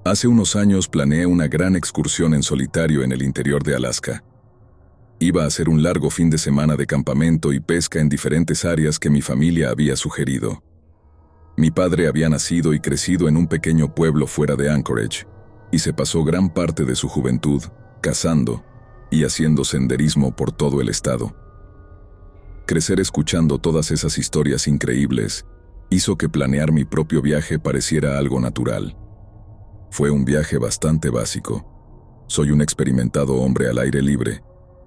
Hace unos años planeé una gran excursión en solitario en el interior de Alaska. Iba a ser un largo fin de semana de campamento y pesca en diferentes áreas que mi familia había sugerido. Mi padre había nacido y crecido en un pequeño pueblo fuera de Anchorage, y se pasó gran parte de su juventud cazando y haciendo senderismo por todo el estado. Crecer escuchando todas esas historias increíbles hizo que planear mi propio viaje pareciera algo natural. Fue un viaje bastante básico. Soy un experimentado hombre al aire libre,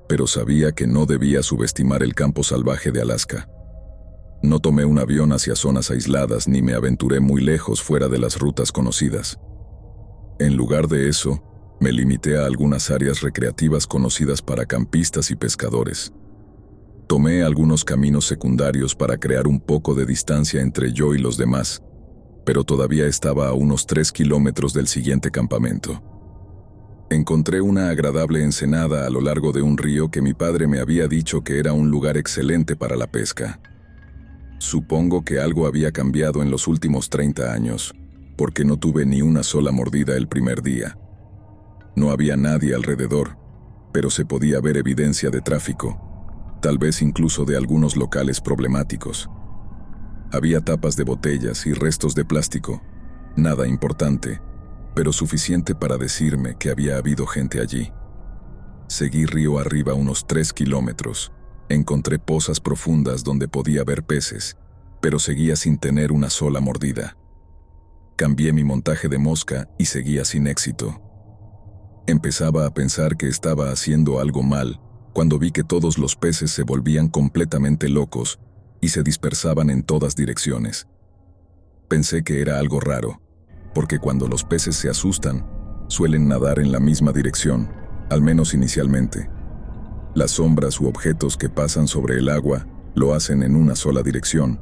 pero sabía que no debía subestimar el campo salvaje de Alaska. No tomé un avión hacia zonas aisladas ni me aventuré muy lejos fuera de las rutas conocidas. En lugar de eso, me limité a algunas áreas recreativas conocidas para campistas y pescadores. Tomé algunos caminos secundarios para crear un poco de distancia entre yo y los demás, pero todavía estaba a unos 3 kilómetros del siguiente campamento. Encontré una agradable ensenada a lo largo de un río que mi padre me había dicho que era un lugar excelente para la pesca. Supongo que algo había cambiado en los últimos 30 años, porque no tuve ni una sola mordida el primer día. No había nadie alrededor, pero se podía ver evidencia de tráfico, tal vez incluso de algunos locales problemáticos. Había tapas de botellas y restos de plástico, nada importante, pero suficiente para decirme que había habido gente allí. Seguí río arriba unos 3 kilómetros. Encontré pozas profundas donde podía ver peces, pero seguía sin tener una sola mordida. Cambié mi montaje de mosca y seguía sin éxito. Empezaba a pensar que estaba haciendo algo mal cuando vi que todos los peces se volvían completamente locos y se dispersaban en todas direcciones. Pensé que era algo raro, porque cuando los peces se asustan, suelen nadar en la misma dirección, al menos inicialmente. Las sombras u objetos que pasan sobre el agua lo hacen en una sola dirección,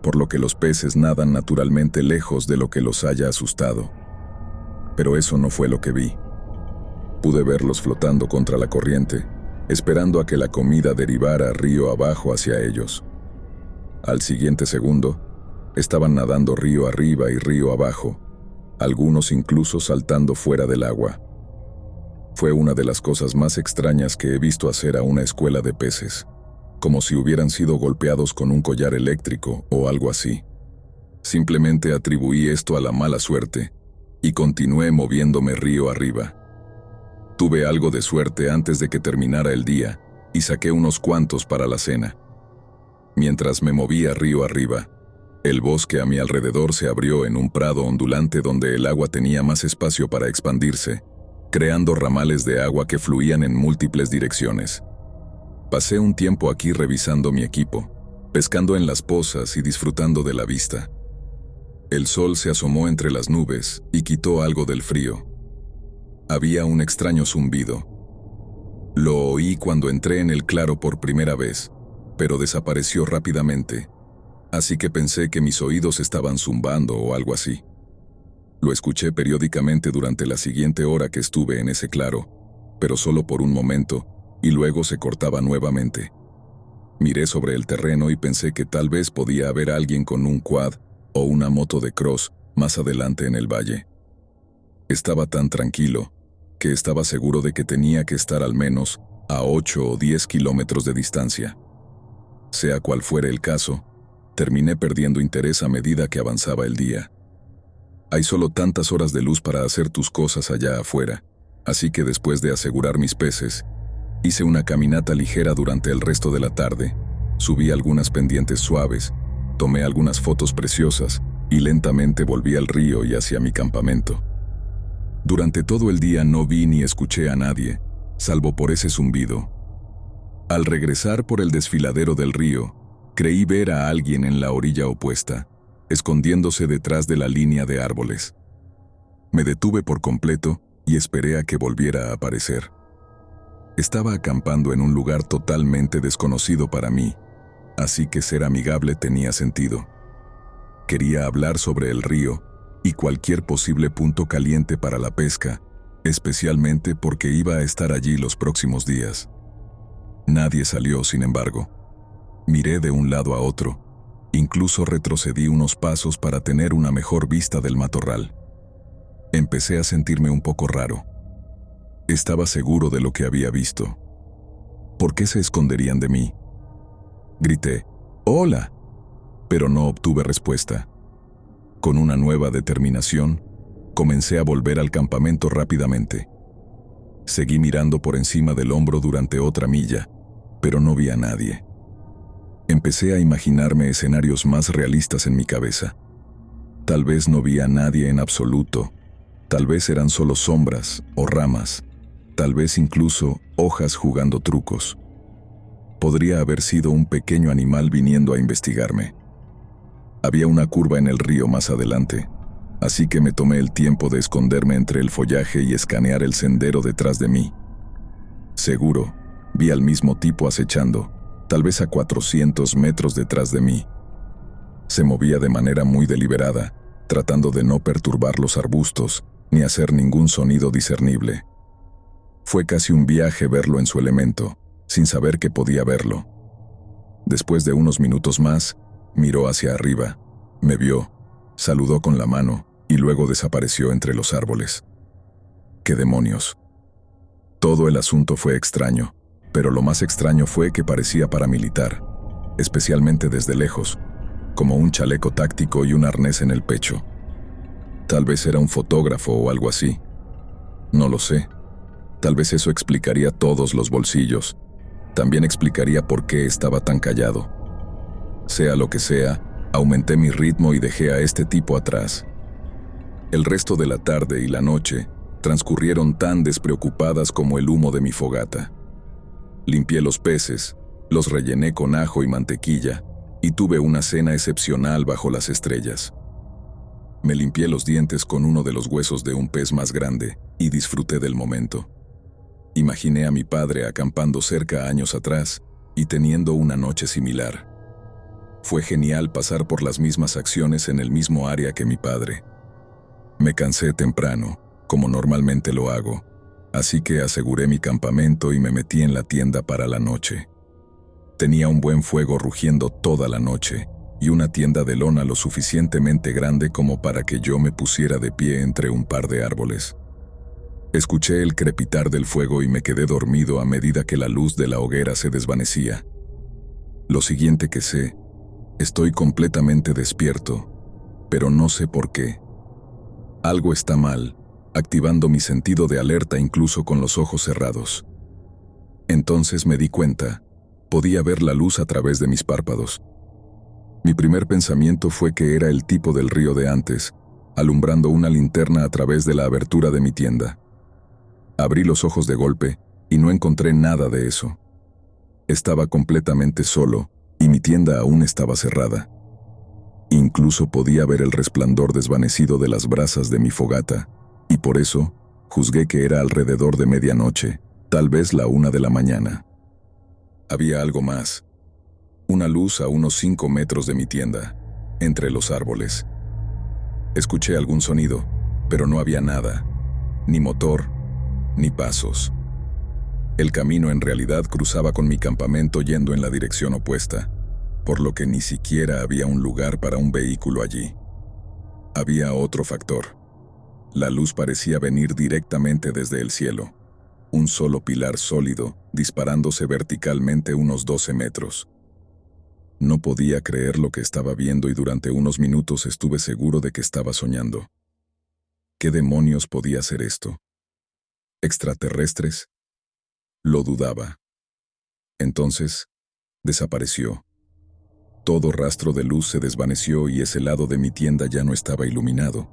por lo que los peces nadan naturalmente lejos de lo que los haya asustado. Pero eso no fue lo que vi. Pude verlos flotando contra la corriente, esperando a que la comida derivara río abajo hacia ellos. Al siguiente segundo, estaban nadando río arriba y río abajo, algunos incluso saltando fuera del agua. Fue una de las cosas más extrañas que he visto hacer a una escuela de peces, como si hubieran sido golpeados con un collar eléctrico o algo así. Simplemente atribuí esto a la mala suerte y continué moviéndome río arriba. Tuve algo de suerte antes de que terminara el día y saqué unos cuantos para la cena. Mientras me movía río arriba, el bosque a mi alrededor se abrió en un prado ondulante donde el agua tenía más espacio para expandirse, creando ramales de agua que fluían en múltiples direcciones. Pasé un tiempo aquí revisando mi equipo, pescando en las pozas y disfrutando de la vista. El sol se asomó entre las nubes y quitó algo del frío. Había un extraño zumbido. Lo oí cuando entré en el claro por primera vez, pero desapareció rápidamente, así que pensé que mis oídos estaban zumbando o algo así. Lo escuché periódicamente durante la siguiente hora que estuve en ese claro, pero solo por un momento, y luego se cortaba nuevamente. Miré sobre el terreno y pensé que tal vez podía haber alguien con un quad o una moto de cross más adelante en el valle. Estaba tan tranquilo que estaba seguro de que tenía que estar al menos a 8 o 10 kilómetros de distancia. Sea cual fuera el caso, terminé perdiendo interés a medida que avanzaba el día. Hay solo tantas horas de luz para hacer tus cosas allá afuera, así que después de asegurar mis peces, hice una caminata ligera durante el resto de la tarde, subí algunas pendientes suaves, tomé algunas fotos preciosas y lentamente volví al río y hacia mi campamento. Durante todo el día no vi ni escuché a nadie, salvo por ese zumbido. Al regresar por el desfiladero del río, creí ver a alguien en la orilla opuesta, escondiéndose detrás de la línea de árboles. Me detuve por completo y esperé a que volviera a aparecer. Estaba acampando en un lugar totalmente desconocido para mí, así que ser amigable tenía sentido. Quería hablar sobre el río y cualquier posible punto caliente para la pesca, especialmente porque iba a estar allí los próximos días. Nadie salió, sin embargo. Miré de un lado a otro, incluso retrocedí unos pasos para tener una mejor vista del matorral. Empecé a sentirme un poco raro. Estaba seguro de lo que había visto. ¿Por qué se esconderían de mí? Grité, ¡hola!, pero no obtuve respuesta. Con una nueva determinación, comencé a volver al campamento rápidamente. Seguí mirando por encima del hombro durante otra milla, pero no vi a nadie. Empecé a imaginarme escenarios más realistas en mi cabeza. Tal vez no vi a nadie en absoluto, tal vez eran solo sombras o ramas, tal vez incluso hojas jugando trucos. Podría haber sido un pequeño animal viniendo a investigarme. Había una curva en el río más adelante, así que me tomé el tiempo de esconderme entre el follaje y escanear el sendero detrás de mí. Seguro, vi al mismo tipo acechando, tal vez a 400 metros detrás de mí. Se movía de manera muy deliberada, tratando de no perturbar los arbustos ni hacer ningún sonido discernible. Fue casi un viaje verlo en su elemento, sin saber que podía verlo. Después de unos minutos más, miró hacia arriba, me vio, saludó con la mano y luego desapareció entre los árboles. ¡Qué demonios! Todo el asunto fue extraño, pero lo más extraño fue que parecía paramilitar, especialmente desde lejos, como un chaleco táctico y un arnés en el pecho. Tal vez era un fotógrafo o algo así. No lo sé. Tal vez eso explicaría todos los bolsillos. También explicaría por qué estaba tan callado. Sea lo que sea, aumenté mi ritmo y dejé a este tipo atrás. El resto de la tarde y la noche transcurrieron tan despreocupadas como el humo de mi fogata. Limpié los peces, los rellené con ajo y mantequilla, y tuve una cena excepcional bajo las estrellas. Me limpié los dientes con uno de los huesos de un pez más grande y disfruté del momento. Imaginé a mi padre acampando cerca años atrás y teniendo una noche similar. Fue genial pasar por las mismas acciones en el mismo área que mi padre. Me cansé temprano, como normalmente lo hago, así que aseguré mi campamento y me metí en la tienda para la noche. Tenía un buen fuego rugiendo toda la noche y una tienda de lona lo suficientemente grande como para que yo me pusiera de pie entre un par de árboles. Escuché el crepitar del fuego y me quedé dormido a medida que la luz de la hoguera se desvanecía. Lo siguiente que sé, estoy completamente despierto, pero no sé por qué. Algo está mal, activando mi sentido de alerta incluso con los ojos cerrados. Entonces me di cuenta, podía ver la luz a través de mis párpados. Mi primer pensamiento fue que era el tipo del río de antes, alumbrando una linterna a través de la abertura de mi tienda. Abrí los ojos de golpe y no encontré nada de eso. Estaba completamente solo y mi tienda aún estaba cerrada. Incluso podía ver el resplandor desvanecido de las brasas de mi fogata, y por eso juzgué que era alrededor de medianoche, tal vez la 1 de la mañana. Había algo más. Una luz a unos 5 metros de mi tienda, entre los árboles. Escuché algún sonido, pero no había nada, ni motor, ni pasos. El camino en realidad cruzaba con mi campamento yendo en la dirección opuesta, por lo que ni siquiera había un lugar para un vehículo allí. Había otro factor. La luz parecía venir directamente desde el cielo, un solo pilar sólido disparándose verticalmente unos 12 metros. No podía creer lo que estaba viendo y durante unos minutos estuve seguro de que estaba soñando. ¿Qué demonios podía ser esto? ¿Extraterrestres? Lo dudaba. Entonces, desapareció. Todo rastro de luz se desvaneció y ese lado de mi tienda ya no estaba iluminado.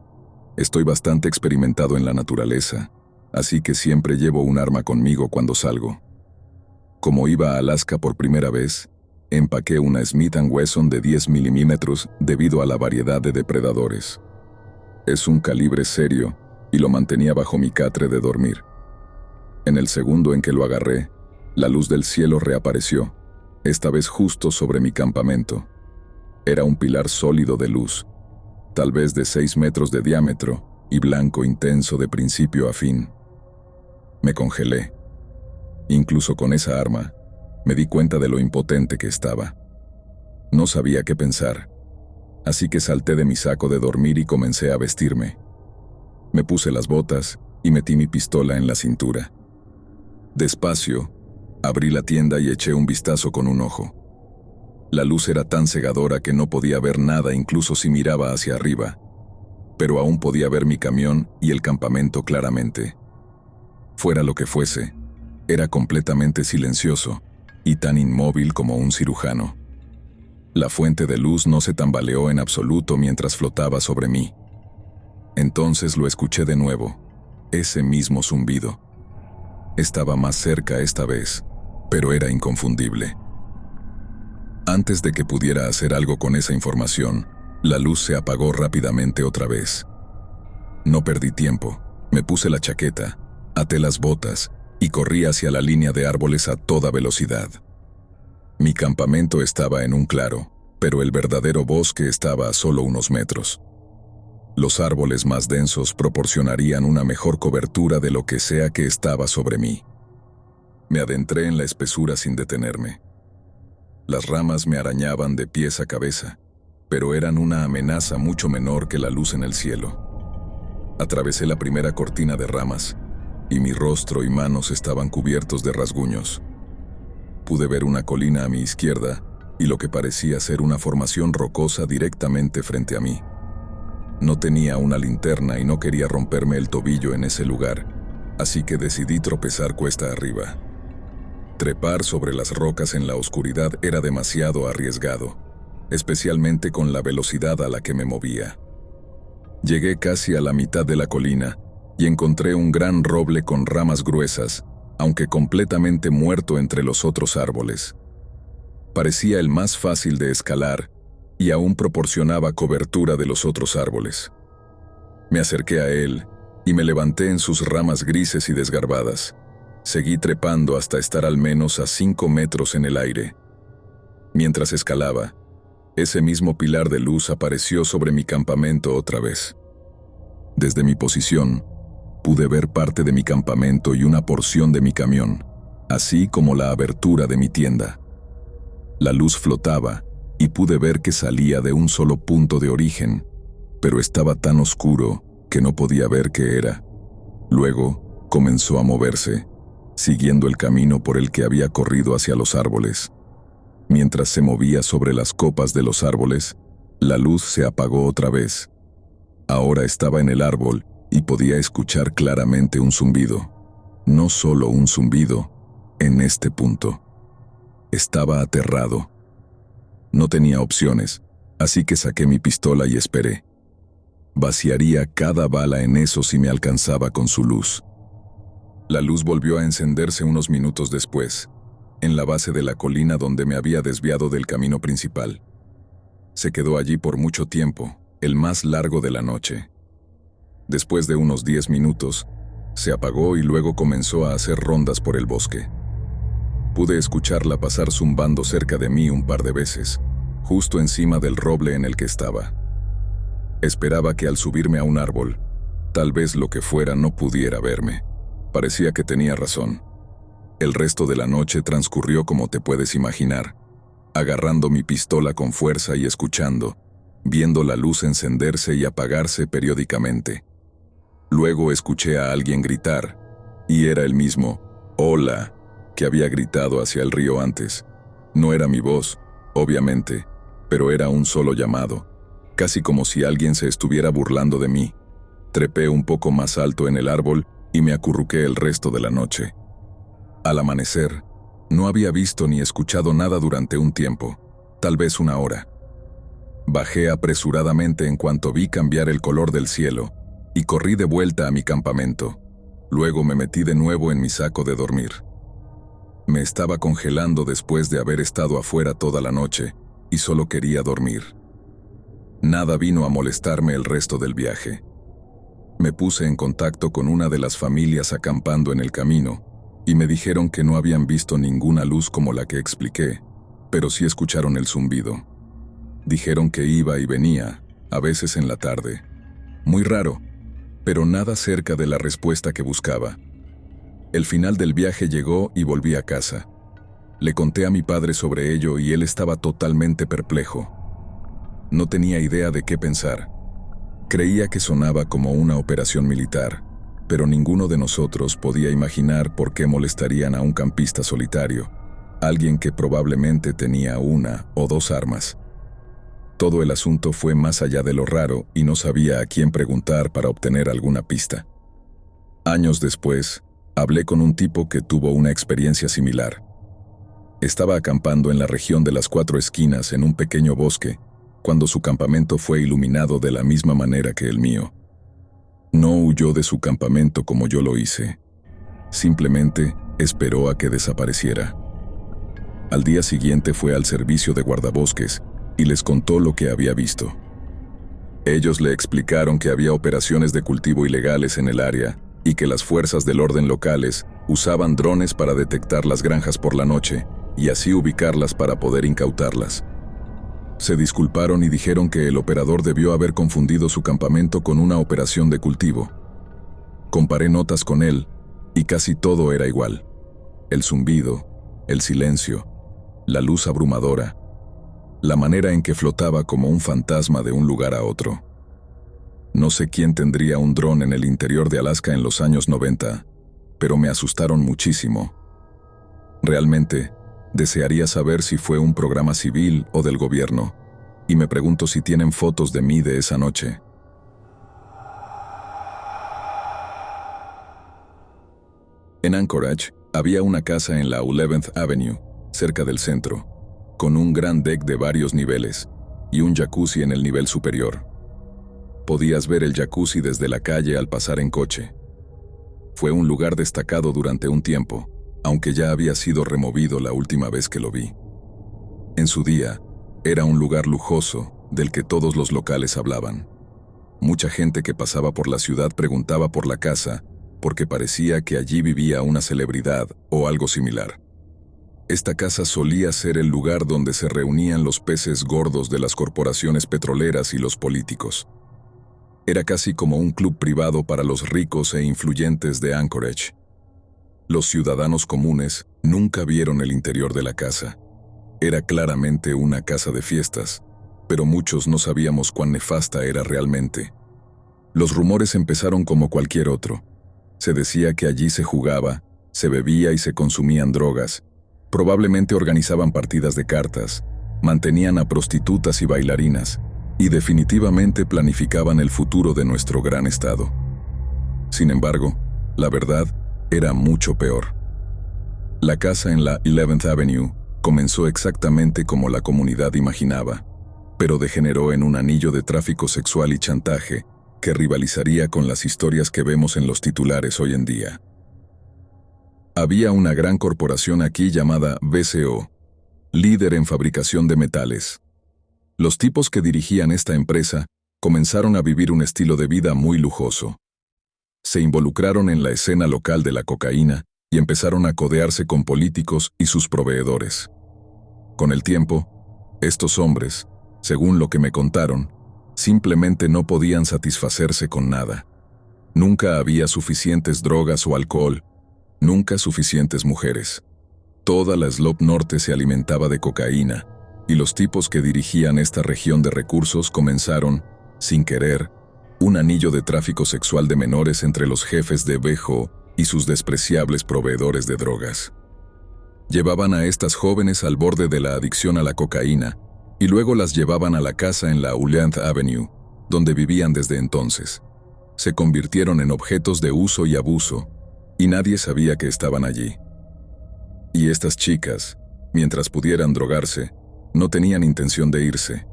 Estoy bastante experimentado en la naturaleza, así que siempre llevo un arma conmigo cuando salgo. Como iba a Alaska por primera vez, empaqué una Smith & Wesson de 10 milímetros debido a la variedad de depredadores. Es un calibre serio y lo mantenía bajo mi catre de dormir. En el segundo en que lo agarré, la luz del cielo reapareció, esta vez justo sobre mi campamento. Era un pilar sólido de luz, tal vez de 6 metros de diámetro y blanco intenso de principio a fin. Me congelé. Incluso con esa arma, me di cuenta de lo impotente que estaba. No sabía qué pensar, así que salté de mi saco de dormir y comencé a vestirme. Me puse las botas y metí mi pistola en la cintura. Despacio, abrí la tienda y eché un vistazo con un ojo. La luz era tan cegadora que no podía ver nada incluso si miraba hacia arriba, pero aún podía ver mi camión y el campamento claramente. Fuera lo que fuese, era completamente silencioso y tan inmóvil como un cirujano. La fuente de luz no se tambaleó en absoluto mientras flotaba sobre mí. Entonces lo escuché de nuevo, ese mismo zumbido. Estaba más cerca esta vez, pero era inconfundible. Antes de que pudiera hacer algo con esa información, la luz se apagó rápidamente otra vez. No perdí tiempo, me puse la chaqueta, até las botas y corrí hacia la línea de árboles a toda velocidad. Mi campamento estaba en un claro, pero el verdadero bosque estaba a solo unos metros. Los árboles más densos proporcionarían una mejor cobertura de lo que sea que estaba sobre mí. Me adentré en la espesura sin detenerme. Las ramas me arañaban de pies a cabeza, pero eran una amenaza mucho menor que la luz en el cielo. Atravesé la primera cortina de ramas, y mi rostro y manos estaban cubiertos de rasguños. Pude ver una colina a mi izquierda y lo que parecía ser una formación rocosa directamente frente a mí. No tenía una linterna y no quería romperme el tobillo en ese lugar, así que decidí tropezar cuesta arriba. Trepar sobre las rocas en la oscuridad era demasiado arriesgado, especialmente con la velocidad a la que me movía. Llegué casi a la mitad de la colina y encontré un gran roble con ramas gruesas, aunque completamente muerto entre los otros árboles. Parecía el más fácil de escalar y aún proporcionaba cobertura de los otros árboles. Me acerqué a él y me levanté en sus ramas grises y desgarbadas. Seguí trepando hasta estar al menos a 5 metros en el aire. Mientras escalaba, ese mismo pilar de luz apareció sobre mi campamento otra vez. Desde mi posición, pude ver parte de mi campamento y una porción de mi camión, así como la abertura de mi tienda. La luz flotaba y pude ver que salía de un solo punto de origen, pero estaba tan oscuro que no podía ver qué era. Luego, comenzó a moverse, siguiendo el camino por el que había corrido hacia los árboles. Mientras se movía sobre las copas de los árboles, la luz se apagó otra vez. Ahora estaba en el árbol y podía escuchar claramente un zumbido. No solo un zumbido, en este punto. Estaba aterrado. No tenía opciones, así que saqué mi pistola y esperé. Vaciaría cada bala en eso si me alcanzaba con su luz. La luz volvió a encenderse unos minutos después, en la base de la colina donde me había desviado del camino principal. Se quedó allí por mucho tiempo, el más largo de la noche. Después de unos 10 minutos, se apagó y luego comenzó a hacer rondas por el bosque. Pude escucharla pasar zumbando cerca de mí un par de veces, justo encima del roble en el que estaba. Esperaba que al subirme a un árbol, tal vez lo que fuera no pudiera verme. Parecía que tenía razón. El resto de la noche transcurrió como te puedes imaginar, agarrando mi pistola con fuerza y escuchando, viendo la luz encenderse y apagarse periódicamente. Luego escuché a alguien gritar, y era el mismo «Hola» que había gritado hacia el río antes. No era mi voz, obviamente, pero era un solo llamado, casi como si alguien se estuviera burlando de mí. Trepé un poco más alto en el árbol y me acurruqué el resto de la noche. Al amanecer, no había visto ni escuchado nada durante un tiempo, tal vez una hora. Bajé apresuradamente en cuanto vi cambiar el color del cielo y corrí de vuelta a mi campamento. Luego me metí de nuevo en mi saco de dormir. Me estaba congelando después de haber estado afuera toda la noche y solo quería dormir. Nada vino a molestarme el resto del viaje. Me puse en contacto con una de las familias acampando en el camino y me dijeron que no habían visto ninguna luz como la que expliqué, pero sí escucharon el zumbido. Dijeron que iba y venía, a veces en la tarde. Muy raro, pero nada cerca de la respuesta que buscaba. El final del viaje llegó y volví a casa. Le conté a mi padre sobre ello y él estaba totalmente perplejo. No tenía idea de qué pensar. Creía que sonaba como una operación militar, pero ninguno de nosotros podía imaginar por qué molestarían a un campista solitario, alguien que probablemente tenía una o dos armas. Todo el asunto fue más allá de lo raro y no sabía a quién preguntar para obtener alguna pista. Años después, hablé con un tipo que tuvo una experiencia similar. Estaba acampando en la región de las 4 esquinas en un pequeño bosque, cuando su campamento fue iluminado de la misma manera que el mío. No huyó de su campamento como yo lo hice. Simplemente esperó a que desapareciera. Al día siguiente fue al servicio de guardabosques y les contó lo que había visto. Ellos le explicaron que había operaciones de cultivo ilegales en el área y que las fuerzas del orden locales usaban drones para detectar las granjas por la noche y así ubicarlas para poder incautarlas. Se disculparon y dijeron que el operador debió haber confundido su campamento con una operación de cultivo. Comparé notas con él y casi todo era igual. El zumbido, el silencio, la luz abrumadora, la manera en que flotaba como un fantasma de un lugar a otro. No sé quién tendría un dron en el interior de Alaska en los años 90, pero me asustaron muchísimo. Realmente, desearía saber si fue un programa civil o del gobierno, y me pregunto si tienen fotos de mí de esa noche. En Anchorage, había una casa en la 11th Avenue, cerca del centro, con un gran deck de varios niveles y un jacuzzi en el nivel superior. Podías ver el jacuzzi desde la calle al pasar en coche. Fue un lugar destacado durante un tiempo, aunque ya había sido removido la última vez que lo vi. En su día, era un lugar lujoso del que todos los locales hablaban. Mucha gente que pasaba por la ciudad preguntaba por la casa porque parecía que allí vivía una celebridad o algo similar. Esta casa solía ser el lugar donde se reunían los peces gordos de las corporaciones petroleras y los políticos. Era casi como un club privado para los ricos e influyentes de Anchorage. Los ciudadanos comunes nunca vieron el interior de la casa. Era claramente una casa de fiestas, pero muchos no sabíamos cuán nefasta era realmente. Los rumores empezaron como cualquier otro. Se decía que allí se jugaba, se bebía y se consumían drogas. Probablemente organizaban partidas de cartas, mantenían a prostitutas y bailarinas, y definitivamente planificaban el futuro de nuestro gran estado. Sin embargo, la verdad era mucho peor. La casa en la 11th Avenue comenzó exactamente como la comunidad imaginaba, pero degeneró en un anillo de tráfico sexual y chantaje que rivalizaría con las historias que vemos en los titulares hoy en día. Había una gran corporación aquí llamada BCO, líder en fabricación de metales. Los tipos que dirigían esta empresa comenzaron a vivir un estilo de vida muy lujoso. Se involucraron en la escena local de la cocaína y empezaron a codearse con políticos y sus proveedores. Con el tiempo, estos hombres, según lo que me contaron, simplemente no podían satisfacerse con nada. Nunca había suficientes drogas o alcohol, nunca suficientes mujeres. Toda la Slope Norte se alimentaba de cocaína, y los tipos que dirigían esta región de recursos comenzaron, sin querer, un anillo de tráfico sexual de menores entre los jefes de BCO y sus despreciables proveedores de drogas. Llevaban a estas jóvenes al borde de la adicción a la cocaína y luego las llevaban a la casa en la 11th Avenue, donde vivían desde entonces. Se convirtieron en objetos de uso y abuso, y nadie sabía que estaban allí. Y estas chicas, mientras pudieran drogarse, no tenían intención de irse.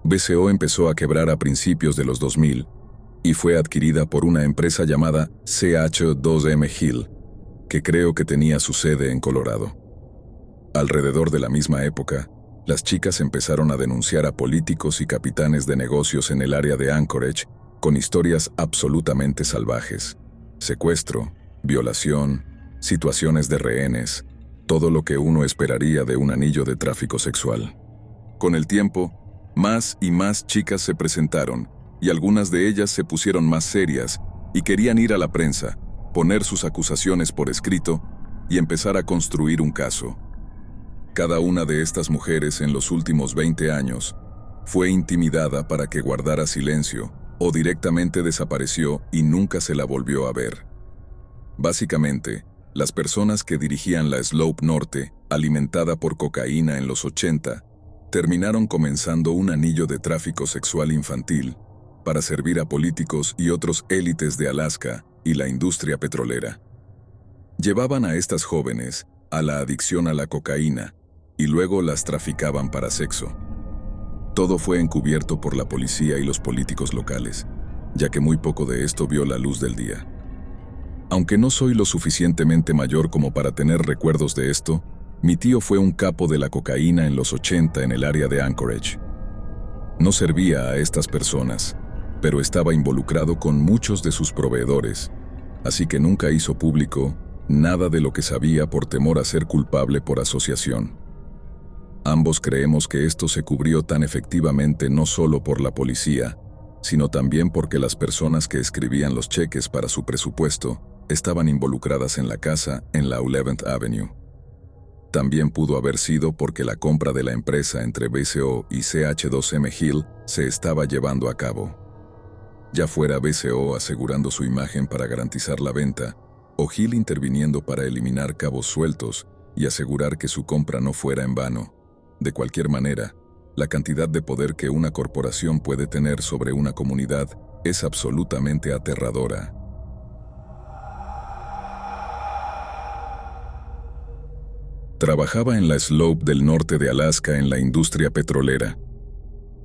BCO empezó a quebrar a principios de los 2000 y fue adquirida por una empresa llamada CH2M Hill, que creo que tenía su sede en Colorado. Alrededor de la misma época, las chicas empezaron a denunciar a políticos y capitanes de negocios en el área de Anchorage con historias absolutamente salvajes: secuestro, violación, situaciones de rehenes, todo lo que uno esperaría de un anillo de tráfico sexual. Con el tiempo, más y más chicas se presentaron, y algunas de ellas se pusieron más serias y querían ir a la prensa, poner sus acusaciones por escrito y empezar a construir un caso. Cada una de estas mujeres en los últimos 20 años Fue intimidada para que guardara silencio o directamente desapareció y nunca se la volvió a ver. Básicamente, las personas que dirigían la Slope Norte, alimentada por cocaína en los 80, terminaron comenzando un anillo de tráfico sexual infantil para servir a políticos y otros élites de Alaska y la industria petrolera. Llevaban a estas jóvenes a la adicción a la cocaína y luego las traficaban para sexo. Todo fue encubierto por la policía y los políticos locales, ya que muy poco de esto vio la luz del día. Aunque no soy lo suficientemente mayor como para tener recuerdos de esto, mi tío fue un capo de la cocaína en los 80 en el área de Anchorage. No servía a estas personas, pero estaba involucrado con muchos de sus proveedores, así que nunca hizo público nada de lo que sabía por temor a ser culpable por asociación. Ambos creemos que esto se cubrió tan efectivamente no solo por la policía, sino también porque las personas que escribían los cheques para su presupuesto estaban involucradas en la casa en la 11th Avenue. También pudo haber sido porque la compra de la empresa entre BCO y CH2M Hill se estaba llevando a cabo. Ya fuera BCO asegurando su imagen para garantizar la venta, o Hill interviniendo para eliminar cabos sueltos y asegurar que su compra no fuera en vano. De cualquier manera, la cantidad de poder que una corporación puede tener sobre una comunidad es absolutamente aterradora. Trabajaba en la Slope del norte de Alaska en la industria petrolera.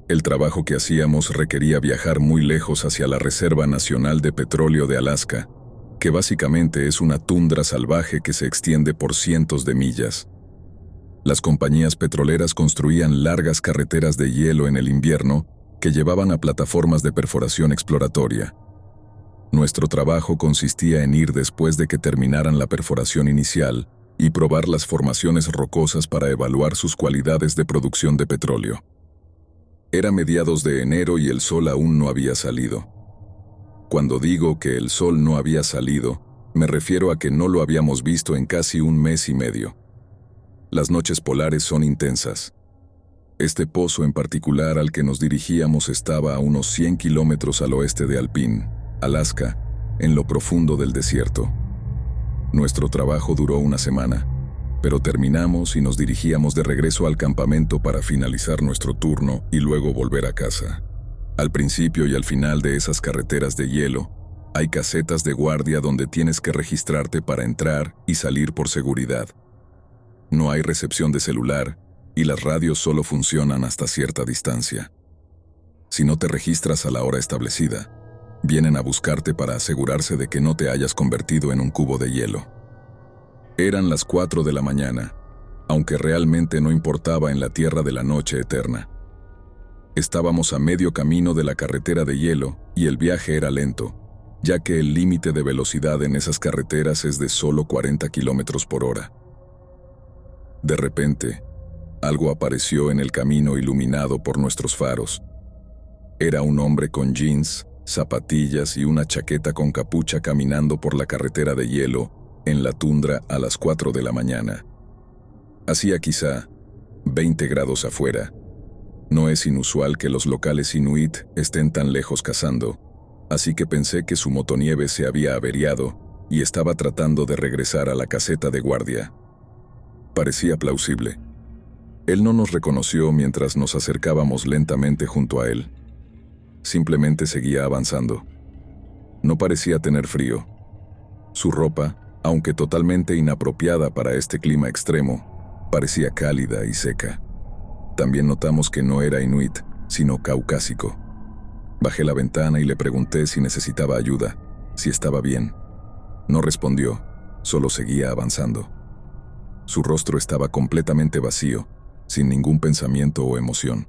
El trabajo que hacíamos requería viajar muy lejos hacia la Reserva Nacional de Petróleo de Alaska, que básicamente es una tundra salvaje que se extiende por cientos de millas. Las compañías petroleras construían largas carreteras de hielo en el invierno que llevaban a plataformas de perforación exploratoria. Nuestro trabajo consistía en ir después de que terminaran la perforación inicial y probar las formaciones rocosas para evaluar sus cualidades de producción de petróleo. Era mediados de enero y el sol aún no había salido. Cuando digo que el sol no había salido, me refiero a que no lo habíamos visto en casi un mes y medio. Las noches polares son intensas. Este pozo en particular al que nos dirigíamos estaba a unos 100 kilómetros al oeste de Alpine, Alaska, en lo profundo del desierto. Nuestro trabajo duró una semana, pero terminamos y nos dirigíamos de regreso al campamento para finalizar nuestro turno y luego volver a casa. Al principio y al final de esas carreteras de hielo, hay casetas de guardia donde tienes que registrarte para entrar y salir por seguridad. No hay recepción de celular y las radios solo funcionan hasta cierta distancia. Si no te registras a la hora establecida, vienen a buscarte para asegurarse de que no te hayas convertido en un cubo de hielo. Eran las 4 de la mañana, aunque realmente no importaba en la tierra de la noche eterna. Estábamos a medio camino de la carretera de hielo y el viaje era lento, ya que el límite de velocidad en esas carreteras es de solo 40 kilómetros por hora. De repente, algo apareció en el camino iluminado por nuestros faros. Era un hombre con jeans, zapatillas y una chaqueta con capucha caminando por la carretera de hielo en la tundra a las 4 de la mañana. Hacía quizá 20 grados afuera. No es inusual que los locales inuit estén tan lejos cazando, así que pensé que su motonieve se había averiado y estaba tratando de regresar a la caseta de guardia. Parecía plausible. Él no nos reconoció mientras nos acercábamos lentamente junto a él. Simplemente seguía avanzando. No parecía tener frío. Su ropa, aunque totalmente inapropiada para este clima extremo, parecía cálida y seca. También notamos que no era inuit, sino caucásico. Bajé la ventana y le pregunté si necesitaba ayuda, si estaba bien. No respondió, solo seguía avanzando. Su rostro estaba completamente vacío, sin ningún pensamiento o emoción.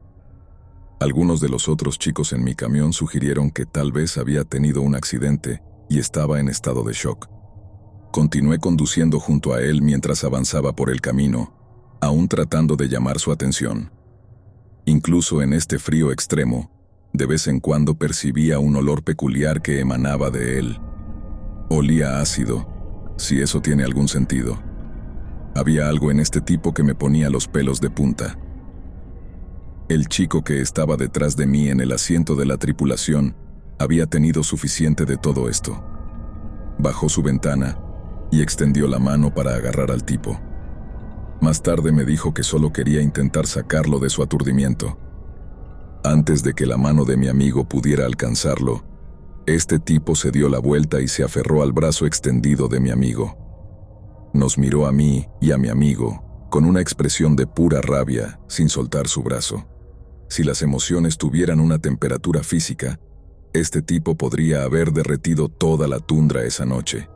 Algunos de los otros chicos en mi camión sugirieron que tal vez había tenido un accidente y estaba en estado de shock. Continué conduciendo junto a él mientras avanzaba por el camino, aún tratando de llamar su atención. Incluso en este frío extremo, de vez en cuando percibía un olor peculiar que emanaba de él. Olía ácido, si eso tiene algún sentido. Había algo en este tipo que me ponía los pelos de punta. El chico que estaba detrás de mí en el asiento de la tripulación había tenido suficiente de todo esto. Bajó su ventana y extendió la mano para agarrar al tipo. Más tarde me dijo que solo quería intentar sacarlo de su aturdimiento. Antes de que la mano de mi amigo pudiera alcanzarlo, este tipo se dio la vuelta y se aferró al brazo extendido de mi amigo. Nos miró a mí y a mi amigo con una expresión de pura rabia, sin soltar su brazo. Si las emociones tuvieran una temperatura física, este tipo podría haber derretido toda la tundra esa noche.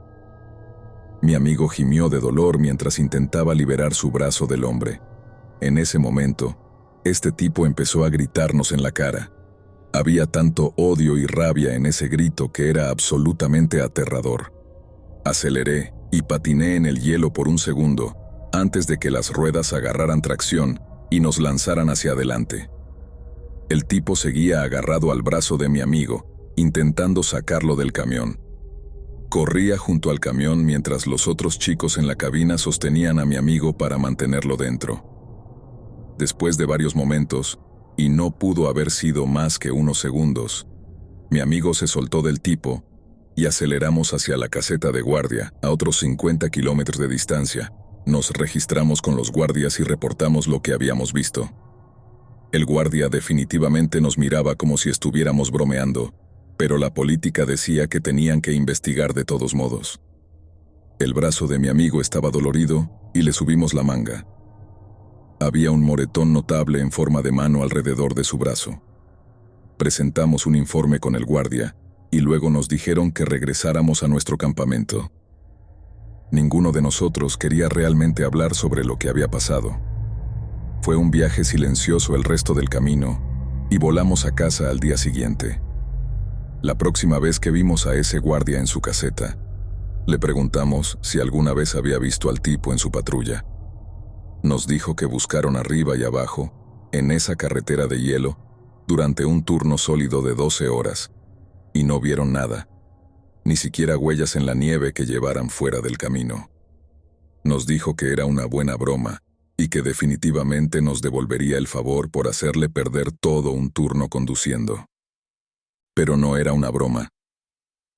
Mi amigo gimió de dolor mientras intentaba liberar su brazo del hombre. En ese momento, este tipo empezó a gritarnos en la cara. Había tanto odio y rabia en ese grito que era absolutamente aterrador. Aceleré y patiné en el hielo por un segundo, antes de que las ruedas agarraran tracción y nos lanzaran hacia adelante. El tipo seguía agarrado al brazo de mi amigo, intentando sacarlo del camión. Corría junto al camión mientras los otros chicos en la cabina sostenían a mi amigo para mantenerlo dentro. Después de varios momentos, y no pudo haber sido más que unos segundos, mi amigo se soltó del tipo y aceleramos hacia la caseta de guardia, a otros 50 kilómetros de distancia. Nos registramos con los guardias y reportamos lo que habíamos visto. El guardia definitivamente nos miraba como si estuviéramos bromeando, pero la política decía que tenían que investigar de todos modos. El brazo de mi amigo estaba dolorido y le subimos la manga. Había un moretón notable en forma de mano alrededor de su brazo. Presentamos un informe con el guardia y luego nos dijeron que regresáramos a nuestro campamento. Ninguno de nosotros quería realmente hablar sobre lo que había pasado. Fue un viaje silencioso el resto del camino y volamos a casa al día siguiente. La próxima vez que vimos a ese guardia en su caseta, le preguntamos si alguna vez había visto al tipo en su patrulla. Nos dijo que buscaron arriba y abajo, en esa carretera de hielo, durante un turno sólido de 12 horas, y no vieron nada, ni siquiera huellas en la nieve que llevaran fuera del camino. Nos dijo que era una buena broma, y que definitivamente nos devolvería el favor por hacerle perder todo un turno conduciendo. Pero no era una broma.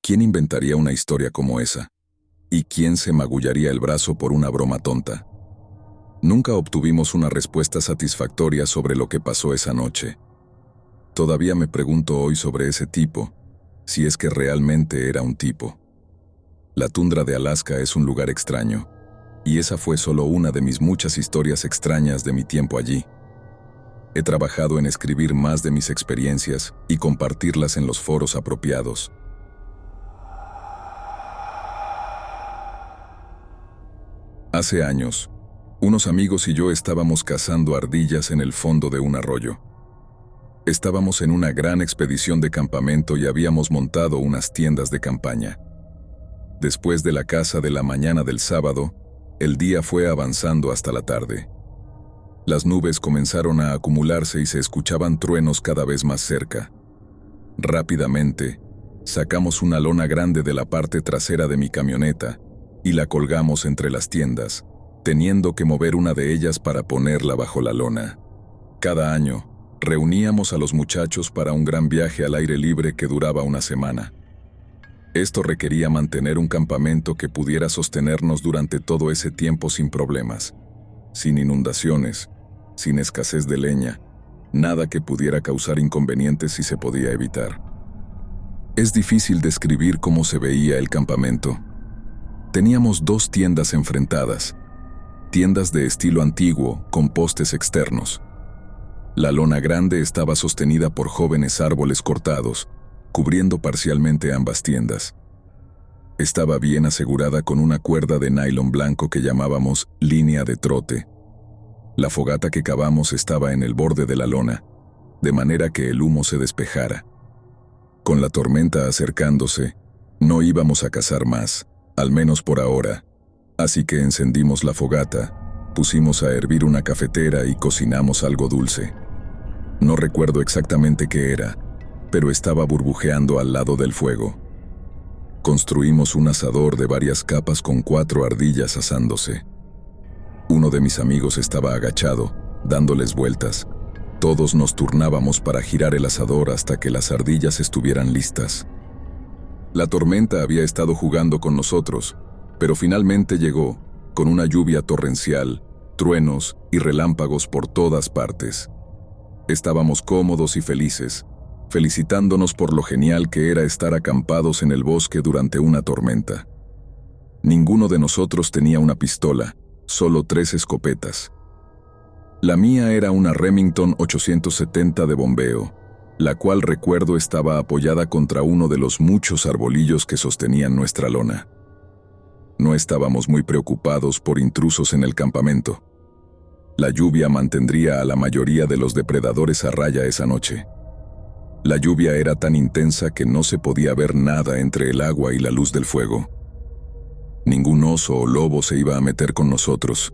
¿Quién inventaría una historia como esa? ¿Y quién se magullaría el brazo por una broma tonta? Nunca obtuvimos una respuesta satisfactoria sobre lo que pasó esa noche. Todavía me pregunto hoy sobre ese tipo, si es que realmente era un tipo. La tundra de Alaska es un lugar extraño, y esa fue solo una de mis muchas historias extrañas de mi tiempo allí. He trabajado en escribir más de mis experiencias y compartirlas en los foros apropiados. Hace años, unos amigos y yo estábamos cazando ardillas en el fondo de un arroyo. Estábamos en una gran expedición de campamento y habíamos montado unas tiendas de campaña. Después de la caza de la mañana del sábado, el día fue avanzando hasta la tarde. Las nubes comenzaron a acumularse y se escuchaban truenos cada vez más cerca. Rápidamente, sacamos una lona grande de la parte trasera de mi camioneta y la colgamos entre las tiendas, teniendo que mover una de ellas para ponerla bajo la lona. Cada año, reuníamos a los muchachos para un gran viaje al aire libre que duraba una semana. Esto requería mantener un campamento que pudiera sostenernos durante todo ese tiempo sin problemas, sin inundaciones, sin escasez de leña, nada que pudiera causar inconvenientes si se podía evitar. Es difícil describir cómo se veía el campamento. Teníamos 2 tiendas enfrentadas, tiendas de estilo antiguo con postes externos. La lona grande estaba sostenida por jóvenes árboles cortados, cubriendo parcialmente ambas tiendas. Estaba bien asegurada con una cuerda de nylon blanco que llamábamos línea de trote. La fogata que cavamos estaba en el borde de la lona, de manera que el humo se despejara. Con la tormenta acercándose, no íbamos a cazar más, al menos por ahora, así que encendimos la fogata, pusimos a hervir una cafetera y cocinamos algo dulce. No recuerdo exactamente qué era, pero estaba burbujeando al lado del fuego. Construimos un asador de varias capas con 4 ardillas asándose. Uno de mis amigos estaba agachado, dándoles vueltas. Todos nos turnábamos para girar el asador hasta que las ardillas estuvieran listas. La tormenta había estado jugando con nosotros, pero finalmente llegó, con una lluvia torrencial, truenos y relámpagos por todas partes. Estábamos cómodos y felices, felicitándonos por lo genial que era estar acampados en el bosque durante una tormenta. Ninguno de nosotros tenía una pistola, solo 3 escopetas. La mía era una Remington 870 de bombeo, la cual recuerdo estaba apoyada contra uno de los muchos arbolillos que sostenían nuestra lona. No estábamos muy preocupados por intrusos en el campamento. La lluvia mantendría a la mayoría de los depredadores a raya esa noche. La lluvia era tan intensa que no se podía ver nada entre el agua y la luz del fuego. Ningún oso o lobo se iba a meter con nosotros.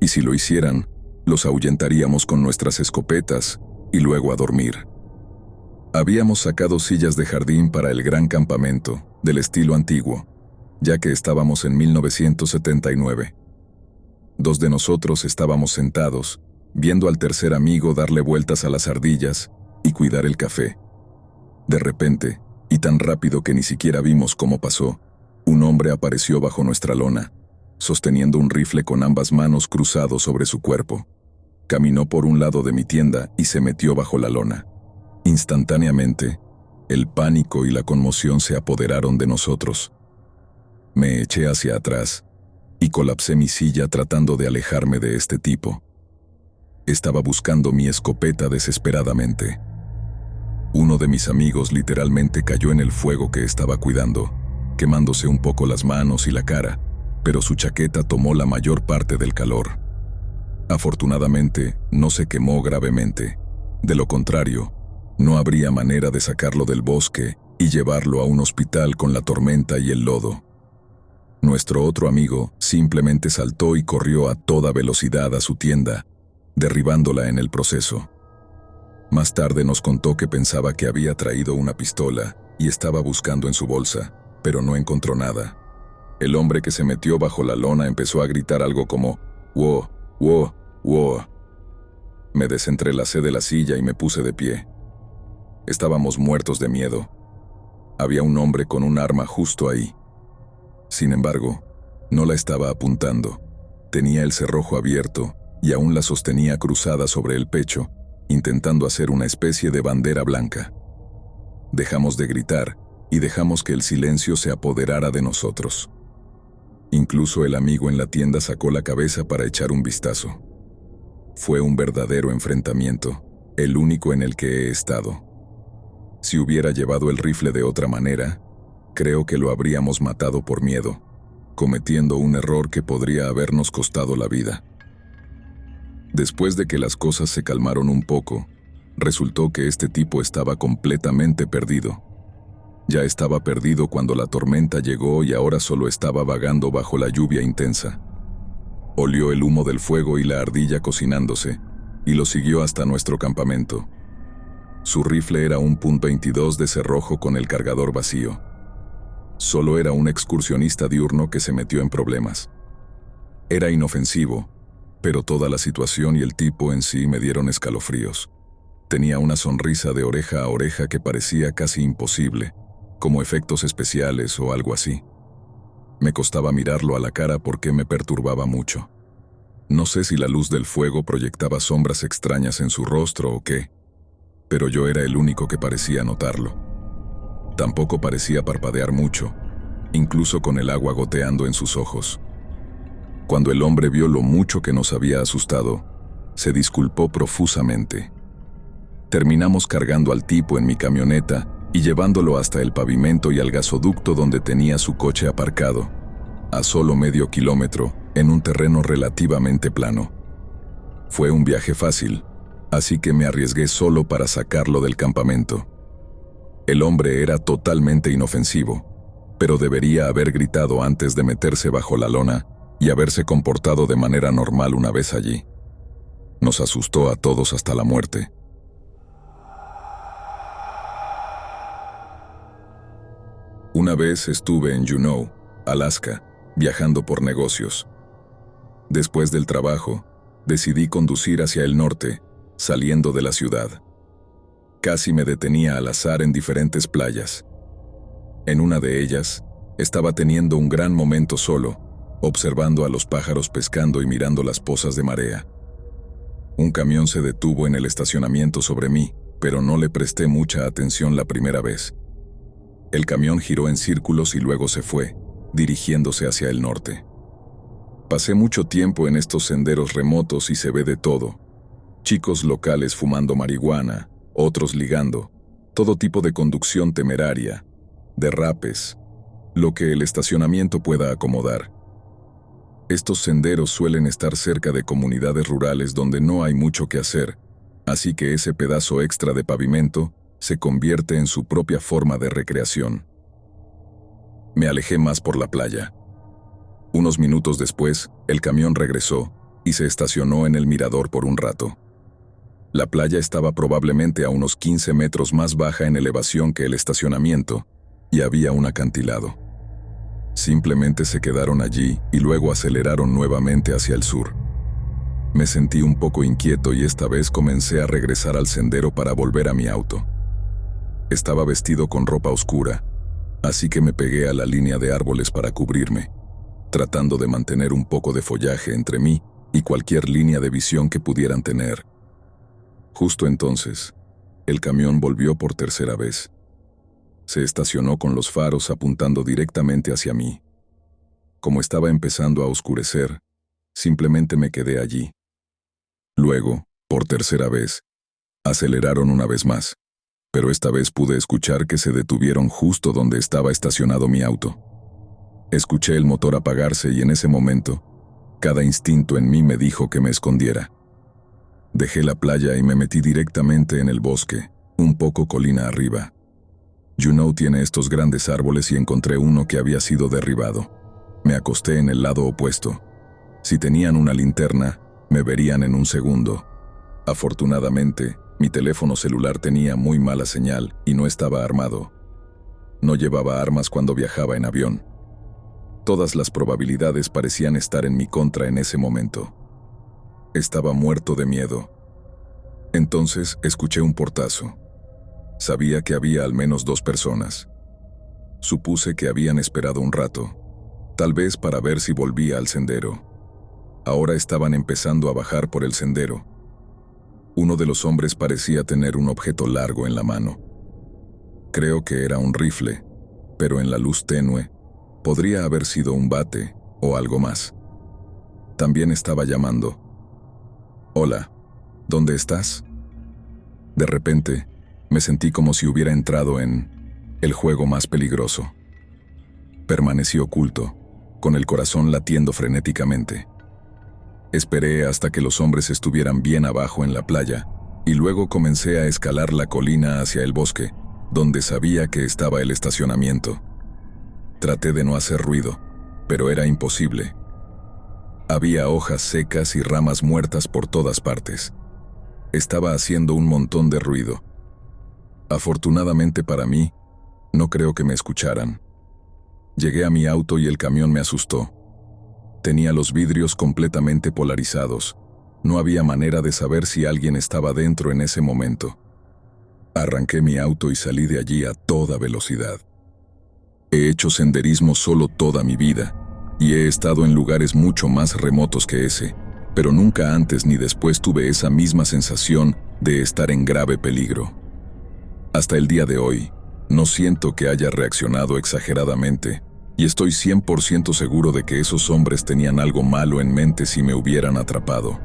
Y si lo hicieran, los ahuyentaríamos con nuestras escopetas y luego a dormir. Habíamos sacado sillas de jardín para el gran campamento, del estilo antiguo, ya que estábamos en 1979. 2 de nosotros estábamos sentados, viendo al tercer amigo darle vueltas a las ardillas y cuidar el café. De repente, y tan rápido que ni siquiera vimos cómo pasó, un hombre apareció bajo nuestra lona, sosteniendo un rifle con ambas manos cruzados sobre su cuerpo. Caminó por un lado de mi tienda y se metió bajo la lona. Instantáneamente, el pánico y la conmoción se apoderaron de nosotros. Me eché hacia atrás y colapsé mi silla tratando de alejarme de este tipo. Estaba buscando mi escopeta desesperadamente. Uno de mis amigos literalmente cayó en el fuego que estaba cuidando, quemándose un poco las manos y la cara, pero su chaqueta tomó la mayor parte del calor. Afortunadamente, no se quemó gravemente. De lo contrario, no habría manera de sacarlo del bosque y llevarlo a un hospital con la tormenta y el lodo. Nuestro otro amigo simplemente saltó y corrió a toda velocidad a su tienda, derribándola en el proceso. Más tarde nos contó que pensaba que había traído una pistola y estaba buscando en su bolsa, pero no encontró nada. El hombre que se metió bajo la lona empezó a gritar algo como «Wow, wow, wow». Me desentrelacé de la silla y me puse de pie. Estábamos muertos de miedo. Había un hombre con un arma justo ahí. Sin embargo, no la estaba apuntando. Tenía el cerrojo abierto y aún la sostenía cruzada sobre el pecho, intentando hacer una especie de bandera blanca. Dejamos de gritar y dejamos que el silencio se apoderara de nosotros. Incluso el amigo en la tienda sacó la cabeza para echar un vistazo. Fue un verdadero enfrentamiento, el único en el que he estado. Si hubiera llevado el rifle de otra manera, creo que lo habríamos matado por miedo, cometiendo un error que podría habernos costado la vida. Después de que las cosas se calmaron un poco, resultó que este tipo estaba completamente perdido. Ya estaba perdido cuando la tormenta llegó y ahora solo estaba vagando bajo la lluvia intensa. Olió el humo del fuego y la ardilla cocinándose, y lo siguió hasta nuestro campamento. Su rifle era un .22 de cerrojo con el cargador vacío. Solo era un excursionista diurno que se metió en problemas. Era inofensivo, pero toda la situación y el tipo en sí me dieron escalofríos. Tenía una sonrisa de oreja a oreja que parecía casi imposible, como efectos especiales o algo así. Me costaba mirarlo a la cara porque me perturbaba mucho. No sé si la luz del fuego proyectaba sombras extrañas en su rostro o qué, pero yo era el único que parecía notarlo. Tampoco parecía parpadear mucho, incluso con el agua goteando en sus ojos. Cuando el hombre vio lo mucho que nos había asustado, se disculpó profusamente. Terminamos cargando al tipo en mi camioneta y llevándolo hasta el pavimento y al gasoducto donde tenía su coche aparcado, a solo medio kilómetro, en un terreno relativamente plano. Fue un viaje fácil, así que me arriesgué solo para sacarlo del campamento. El hombre era totalmente inofensivo, pero debería haber gritado antes de meterse bajo la lona y haberse comportado de manera normal una vez allí. Nos asustó a todos hasta la muerte. Una vez estuve en Juneau, Alaska, viajando por negocios. Después del trabajo, decidí conducir hacia el norte, saliendo de la ciudad. Casi me detenía al azar en diferentes playas. En una de ellas, estaba teniendo un gran momento solo, observando a los pájaros pescando y mirando las pozas de marea. Un camión se detuvo en el estacionamiento sobre mí, pero no le presté mucha atención la primera vez. El camión giró en círculos y luego se fue, dirigiéndose hacia el norte. Pasé mucho tiempo en estos senderos remotos y se ve de todo. Chicos locales fumando marihuana, otros ligando, todo tipo de conducción temeraria, derrapes, lo que el estacionamiento pueda acomodar. Estos senderos suelen estar cerca de comunidades rurales donde no hay mucho que hacer, así que ese pedazo extra de pavimento se convierte en su propia forma de recreación. Me alejé más por la playa. Unos minutos después, el camión regresó y se estacionó en el mirador por un rato. La playa estaba probablemente a unos 15 metros más baja en elevación que el estacionamiento, y había un acantilado. Simplemente se quedaron allí y luego aceleraron nuevamente hacia el sur. Me sentí un poco inquieto y esta vez comencé a regresar al sendero para volver a mi auto. Estaba vestido con ropa oscura, así que me pegué a la línea de árboles para cubrirme, tratando de mantener un poco de follaje entre mí y cualquier línea de visión que pudieran tener. Justo entonces, el camión volvió por tercera vez. Se estacionó con los faros apuntando directamente hacia mí. Como estaba empezando a oscurecer, simplemente me quedé allí. Luego, por tercera vez, aceleraron una vez más, pero esta vez pude escuchar que se detuvieron justo donde estaba estacionado mi auto. Escuché el motor apagarse y en ese momento, cada instinto en mí me dijo que me escondiera. Dejé la playa y me metí directamente en el bosque, un poco colina arriba. Juneau tiene estos grandes árboles y encontré uno que había sido derribado. Me acosté en el lado opuesto. Si tenían una linterna, me verían en un segundo. Afortunadamente, mi teléfono celular tenía muy mala señal y no estaba armado. No llevaba armas cuando viajaba en avión. Todas las probabilidades parecían estar en mi contra en ese momento. Estaba muerto de miedo. Entonces escuché un portazo. Sabía que había al menos 2 personas. Supuse que habían esperado un rato, tal vez para ver si volvía al sendero. Ahora estaban empezando a bajar por el sendero. Uno de los hombres parecía tener un objeto largo en la mano. Creo que era un rifle, pero en la luz tenue, podría haber sido un bate o algo más. También estaba llamando. «Hola, ¿dónde estás?» De repente, me sentí como si hubiera entrado en el juego más peligroso. Permanecí oculto, con el corazón latiendo frenéticamente. Esperé hasta que los hombres estuvieran bien abajo en la playa, y luego comencé a escalar la colina hacia el bosque, donde sabía que estaba el estacionamiento. Traté de no hacer ruido, pero era imposible. Había hojas secas y ramas muertas por todas partes. Estaba haciendo un montón de ruido. Afortunadamente para mí, no creo que me escucharan. Llegué a mi auto y el camión me asustó. Tenía los vidrios completamente polarizados. No había manera de saber si alguien estaba dentro en ese momento. Arranqué mi auto y salí de allí a toda velocidad. He hecho senderismo solo toda mi vida, y he estado en lugares mucho más remotos que ese, pero nunca antes ni después tuve esa misma sensación de estar en grave peligro. Hasta el día de hoy, no siento que haya reaccionado exageradamente, y estoy 100% seguro de que esos hombres tenían algo malo en mente si me hubieran atrapado.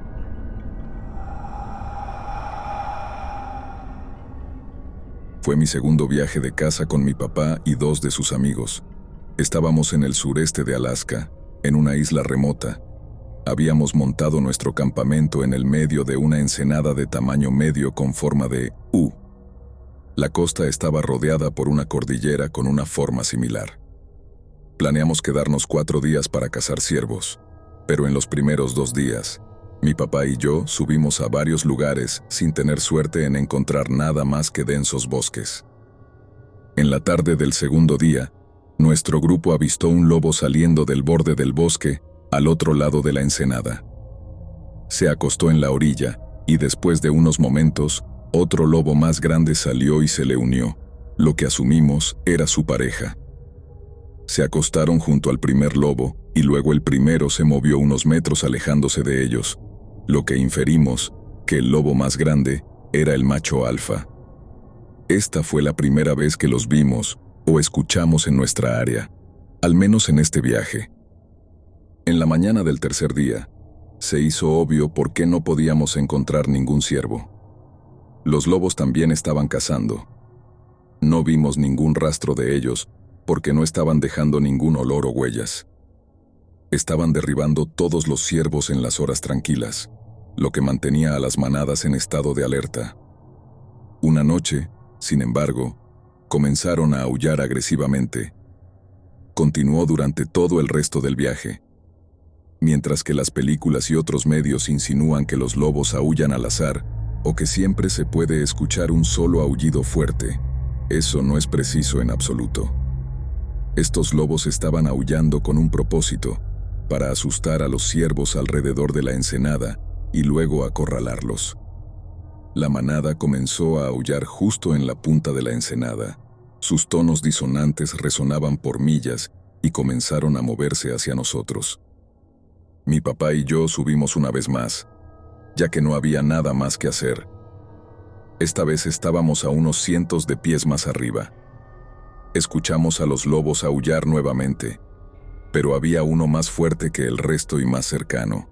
Fue mi segundo viaje de casa con mi papá y 2 de sus amigos. Estábamos en el sureste de Alaska, en una isla remota. Habíamos montado nuestro campamento en el medio de una ensenada de tamaño medio con forma de U. La costa estaba rodeada por una cordillera con una forma similar. Planeamos quedarnos 4 días para cazar ciervos, pero en los primeros 2 días, mi papá y yo subimos a varios lugares sin tener suerte en encontrar nada más que densos bosques. En la tarde del segundo día, nuestro grupo avistó un lobo saliendo del borde del bosque al otro lado de la ensenada. Se acostó en la orilla y después de unos momentos, otro lobo más grande salió y se le unió. Lo que asumimos era su pareja. Se acostaron junto al primer lobo, y luego el primero se movió unos metros alejándose de ellos, lo que inferimos que el lobo más grande era el macho alfa. Esta fue la primera vez que los vimos o escuchamos en nuestra área, al menos en este viaje. En la mañana del tercer día, se hizo obvio por qué no podíamos encontrar ningún ciervo. Los lobos también estaban cazando. No vimos ningún rastro de ellos porque no estaban dejando ningún olor o huellas. Estaban derribando todos los ciervos en las horas tranquilas, lo que mantenía a las manadas en estado de alerta. Una noche, sin embargo, comenzaron a aullar agresivamente. Continuó durante todo el resto del viaje. Mientras que las películas y otros medios insinúan que los lobos aúllan al azar o que siempre se puede escuchar un solo aullido fuerte, eso no es preciso en absoluto. Estos lobos estaban aullando con un propósito, para asustar a los ciervos alrededor de la ensenada y luego acorralarlos. La manada comenzó a aullar justo en la punta de la ensenada. Sus tonos disonantes resonaban por millas y comenzaron a moverse hacia nosotros. Mi papá y yo subimos una vez más, ya que no había nada más que hacer. Esta vez estábamos a unos cientos de pies más arriba. Escuchamos a los lobos aullar nuevamente, pero había uno más fuerte que el resto y más cercano.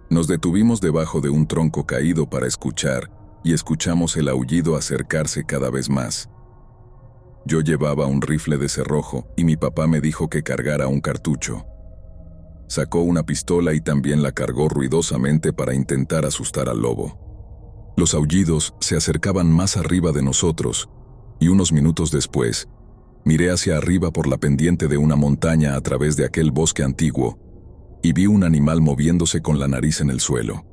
Nos detuvimos debajo de un tronco caído para escuchar y escuchamos el aullido acercarse cada vez más. Yo llevaba un rifle de cerrojo y mi papá me dijo que cargara un cartucho. Sacó una pistola y también la cargó ruidosamente para intentar asustar al lobo. Los aullidos se acercaban más arriba de nosotros, y unos minutos después, miré hacia arriba por la pendiente de una montaña a través de aquel bosque antiguo, y vi un animal moviéndose con la nariz en el suelo.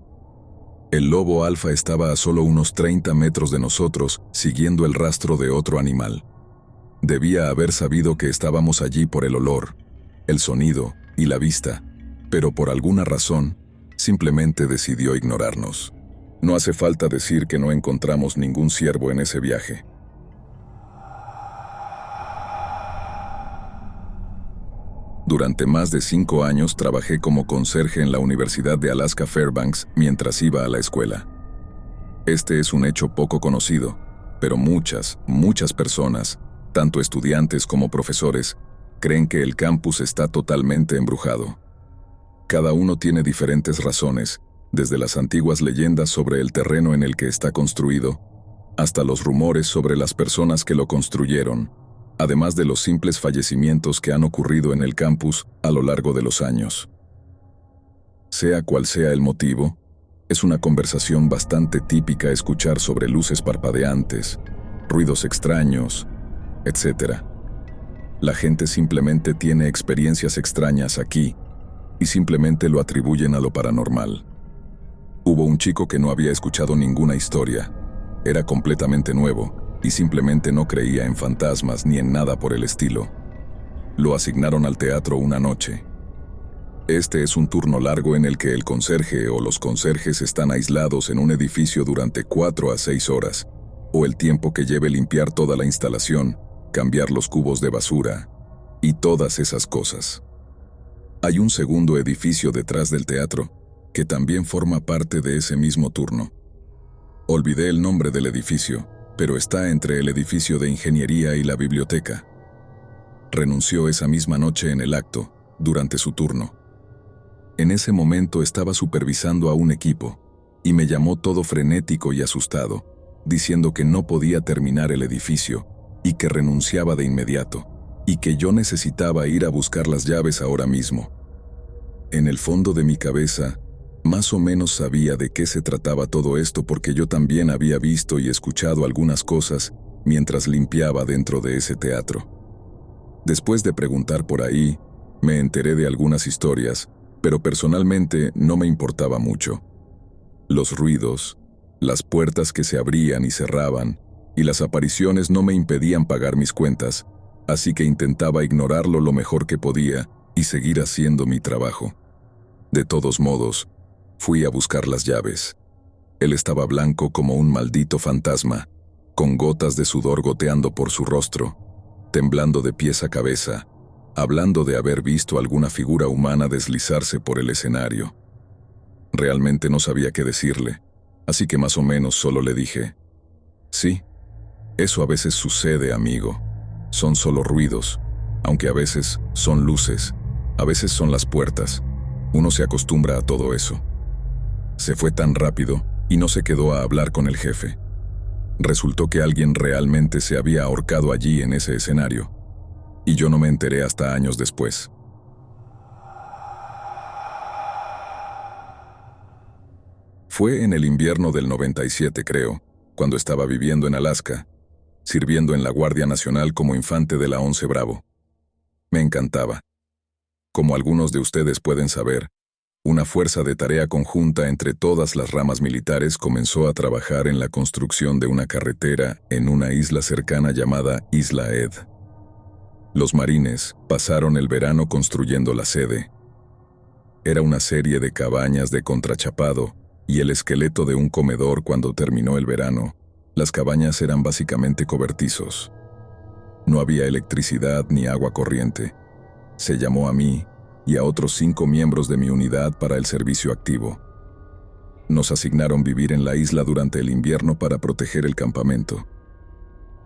El lobo alfa estaba a solo unos 30 metros de nosotros, siguiendo el rastro de otro animal. Debía haber sabido que estábamos allí por el olor, el sonido y la vista, pero por alguna razón, simplemente decidió ignorarnos. No hace falta decir que no encontramos ningún ciervo en ese viaje. Durante más de 5 años trabajé como conserje en la Universidad de Alaska Fairbanks mientras iba a la escuela. Este es un hecho poco conocido, pero muchas personas, tanto estudiantes como profesores, creen que el campus está totalmente embrujado. Cada uno tiene diferentes razones, desde las antiguas leyendas sobre el terreno en el que está construido, hasta los rumores sobre las personas que lo construyeron, además de los simples fallecimientos que han ocurrido en el campus a lo largo de los años. Sea cual sea el motivo, es una conversación bastante típica escuchar sobre luces parpadeantes, ruidos extraños, etc. La gente simplemente tiene experiencias extrañas aquí y simplemente lo atribuyen a lo paranormal. Hubo un chico que no había escuchado ninguna historia, era completamente nuevo y simplemente no creía en fantasmas ni en nada por el estilo. Lo asignaron al teatro una noche. Este es un turno largo en el que el conserje o los conserjes están aislados en un edificio durante 4 a 6 horas, o el tiempo que lleve limpiar toda la instalación, cambiar los cubos de basura y todas esas cosas. Hay un segundo edificio detrás del teatro, que también forma parte de ese mismo turno. Olvidé el nombre del edificio, pero está entre el edificio de ingeniería y la biblioteca. Renunció esa misma noche en el acto, durante su turno. En ese momento estaba supervisando a un equipo, y me llamó todo frenético y asustado, diciendo que no podía terminar el edificio, y que renunciaba de inmediato, y que yo necesitaba ir a buscar las llaves ahora mismo. En el fondo de mi cabeza, más o menos sabía de qué se trataba todo esto porque yo también había visto y escuchado algunas cosas mientras limpiaba dentro de ese teatro. Después de preguntar por ahí, me enteré de algunas historias, pero personalmente no me importaba mucho. Los ruidos, las puertas que se abrían y cerraban, y las apariciones no me impedían pagar mis cuentas, así que intentaba ignorarlo lo mejor que podía y seguir haciendo mi trabajo. De todos modos, fui a buscar las llaves. Él estaba blanco como un maldito fantasma, con gotas de sudor goteando por su rostro, temblando de pies a cabeza, hablando de haber visto alguna figura humana deslizarse por el escenario. Realmente no sabía qué decirle, así que más o menos solo le dije: «Sí, eso a veces sucede, amigo. Son solo ruidos, aunque a veces son luces, a veces son las puertas. Uno se acostumbra a todo eso». Se fue tan rápido y no se quedó a hablar con el jefe. Resultó que alguien realmente se había ahorcado allí en ese escenario, y yo no me enteré hasta años después. Fue en el invierno del 97, creo, cuando estaba viviendo en Alaska, sirviendo en la Guardia Nacional como infante de la 11 Bravo. Me encantaba. Como algunos de ustedes pueden saber, una fuerza de tarea conjunta entre todas las ramas militares comenzó a trabajar en la construcción de una carretera en una isla cercana llamada Isla Ed. Los marines pasaron el verano construyendo la sede. Era una serie de cabañas de contrachapado y el esqueleto de un comedor. Cuando terminó el verano, las cabañas eran básicamente cobertizos. No había electricidad ni agua corriente. Se llamó a mí y a otros 5 miembros de mi unidad para el servicio activo. Nos asignaron vivir en la isla durante el invierno para proteger el campamento.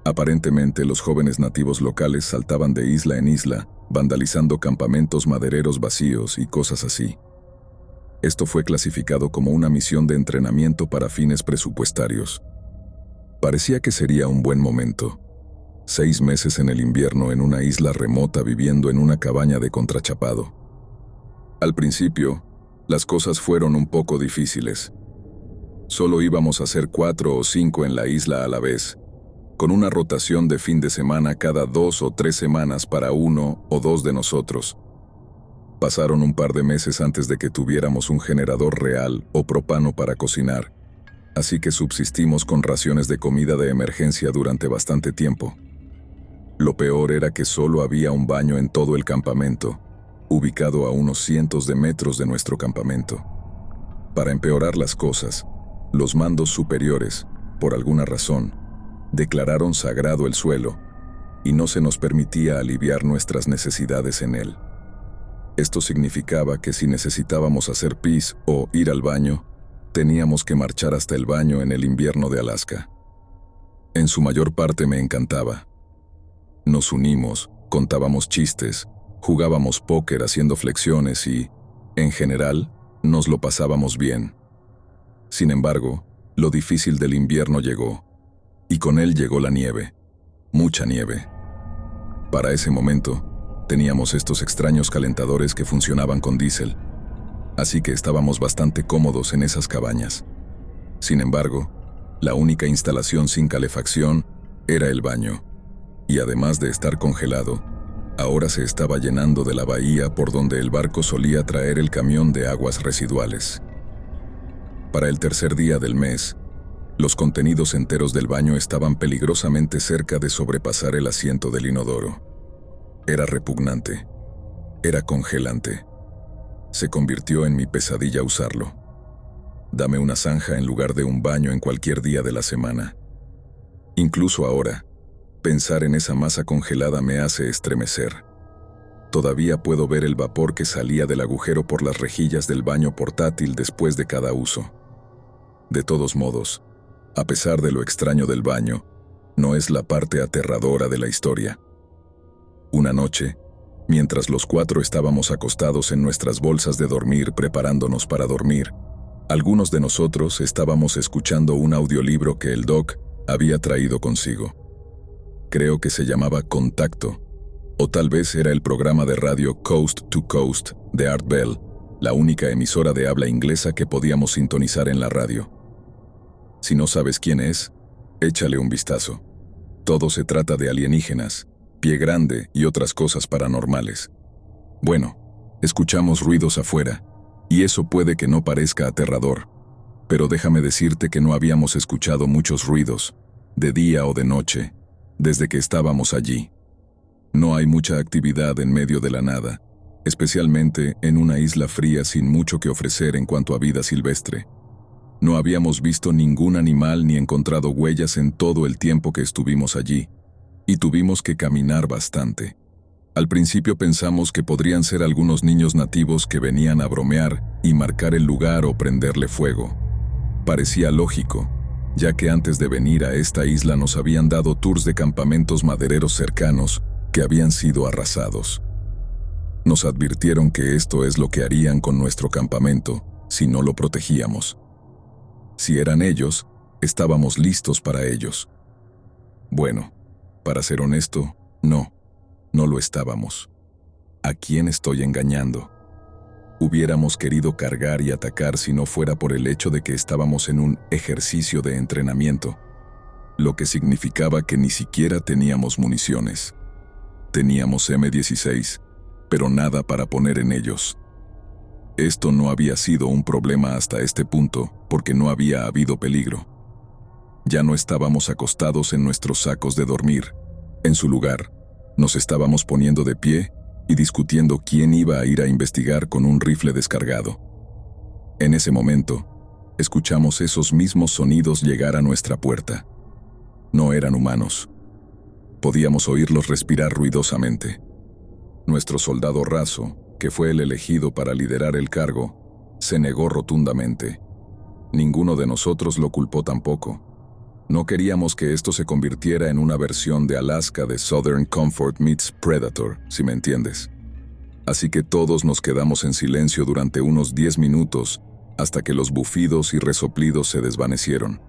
Aparentemente, los jóvenes nativos locales saltaban de isla en isla, vandalizando campamentos madereros vacíos y cosas así. Esto fue clasificado como una misión de entrenamiento para fines presupuestarios. Parecía que sería un buen momento. 6 meses en el invierno en una isla remota viviendo en una cabaña de contrachapado. Al principio, las cosas fueron un poco difíciles. Solo íbamos a ser 4 o 5 en la isla a la vez, con una rotación de fin de semana cada 2 o 3 semanas para 1 o 2 de nosotros. Pasaron un par de meses antes de que tuviéramos un generador real o propano para cocinar, así que subsistimos con raciones de comida de emergencia durante bastante tiempo. Lo peor era que solo había un baño en todo el campamento, ubicado a unos cientos de metros de nuestro campamento. Para empeorar las cosas, los mandos superiores, por alguna razón, declararon sagrado el suelo, y no se nos permitía aliviar nuestras necesidades en él. Esto significaba que si necesitábamos hacer pis o ir al baño, teníamos que marchar hasta el baño en el invierno de Alaska. En su mayor parte me encantaba. Nos unimos, contábamos chistes, jugábamos póker haciendo flexiones y, en general, nos lo pasábamos bien. Sin embargo, lo difícil del invierno llegó, y con él llegó la nieve, mucha nieve. Para ese momento, teníamos estos extraños calentadores que funcionaban con diésel, así que estábamos bastante cómodos en esas cabañas. Sin embargo, la única instalación sin calefacción era el baño, y además de estar congelado, ahora se estaba llenando de la bahía por donde el barco solía traer el camión de aguas residuales. Para el tercer día del mes, los contenidos enteros del baño estaban peligrosamente cerca de sobrepasar el asiento del inodoro. Era repugnante. Era congelante. Se convirtió en mi pesadilla usarlo. Dame una zanja en lugar de un baño en cualquier día de la semana. Incluso ahora, pensar en esa masa congelada me hace estremecer. Todavía puedo ver el vapor que salía del agujero por las rejillas del baño portátil después de cada uso. De todos modos, a pesar de lo extraño del baño, no es la parte aterradora de la historia. Una noche, mientras los 4 estábamos acostados en nuestras bolsas de dormir preparándonos para dormir, algunos de nosotros estábamos escuchando un audiolibro que el Doc había traído consigo. Creo que se llamaba Contacto, o tal vez era el programa de radio Coast to Coast de Art Bell, la única emisora de habla inglesa que podíamos sintonizar en la radio. Si no sabes quién es, échale un vistazo. Todo se trata de alienígenas, pie grande y otras cosas paranormales. Bueno, escuchamos ruidos afuera, y eso puede que no parezca aterrador, pero déjame decirte que no habíamos escuchado muchos ruidos, de día o de noche, desde que estábamos allí. No hay mucha actividad en medio de la nada, especialmente en una isla fría sin mucho que ofrecer en cuanto a vida silvestre. No habíamos visto ningún animal ni encontrado huellas en todo el tiempo que estuvimos allí, y tuvimos que caminar bastante. Al principio pensamos que podrían ser algunos niños nativos que venían a bromear y marcar el lugar o prenderle fuego. Parecía lógico, ya que antes de venir a esta isla nos habían dado tours de campamentos madereros cercanos que habían sido arrasados. Nos advirtieron que esto es lo que harían con nuestro campamento si no lo protegíamos. Si eran ellos, estábamos listos para ellos. Bueno, para ser honesto, no lo estábamos. ¿A quién estoy engañando? Hubiéramos querido cargar y atacar si no fuera por el hecho de que estábamos en un ejercicio de entrenamiento, lo que significaba que ni siquiera teníamos municiones. Teníamos M16, pero nada para poner en ellos. Esto no había sido un problema hasta este punto, porque no había habido peligro. Ya no estábamos acostados en nuestros sacos de dormir. En su lugar, nos estábamos poniendo de pie y discutiendo quién iba a ir a investigar con un rifle descargado. En ese momento, escuchamos esos mismos sonidos llegar a nuestra puerta. No eran humanos. Podíamos oírlos respirar ruidosamente. Nuestro soldado raso, que fue el elegido para liderar el cargo, se negó rotundamente. Ninguno de nosotros lo culpó tampoco. No queríamos que esto se convirtiera en una versión de Alaska de Southern Comfort meets Predator, si me entiendes. Así que todos nos quedamos en silencio durante unos 10 minutos hasta que los bufidos y resoplidos se desvanecieron.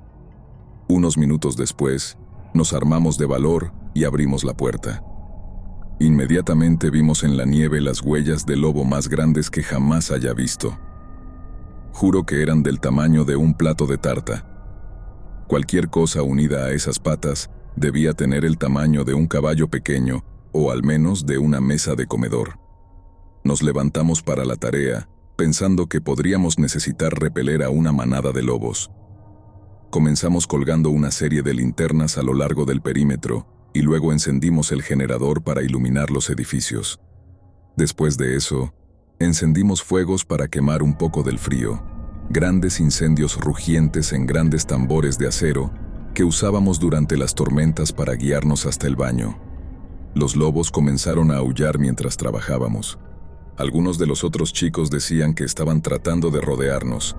Unos minutos después, nos armamos de valor y abrimos la puerta. Inmediatamente vimos en la nieve las huellas de lobo más grandes que jamás haya visto. Juro que eran del tamaño de un plato de tarta. Cualquier cosa unida a esas patas debía tener el tamaño de un caballo pequeño o al menos de una mesa de comedor. Nos levantamos para la tarea, pensando que podríamos necesitar repeler a una manada de lobos. Comenzamos colgando una serie de linternas a lo largo del perímetro y luego encendimos el generador para iluminar los edificios. Después de eso, encendimos fuegos para quemar un poco del frío. Grandes incendios rugientes en grandes tambores de acero que usábamos durante las tormentas para guiarnos hasta el baño. Los lobos comenzaron a aullar mientras trabajábamos. Algunos de los otros chicos decían que estaban tratando de rodearnos,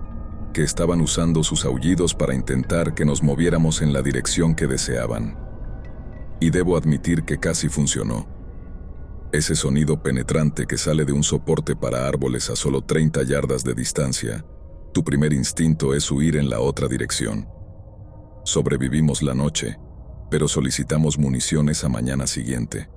que estaban usando sus aullidos para intentar que nos moviéramos en la dirección que deseaban. Y debo admitir que casi funcionó. Ese sonido penetrante que sale de un soporte para árboles a solo 30 yardas de distancia. Tu primer instinto es huir en la otra dirección. Sobrevivimos la noche, pero solicitamos munición esa mañana siguiente.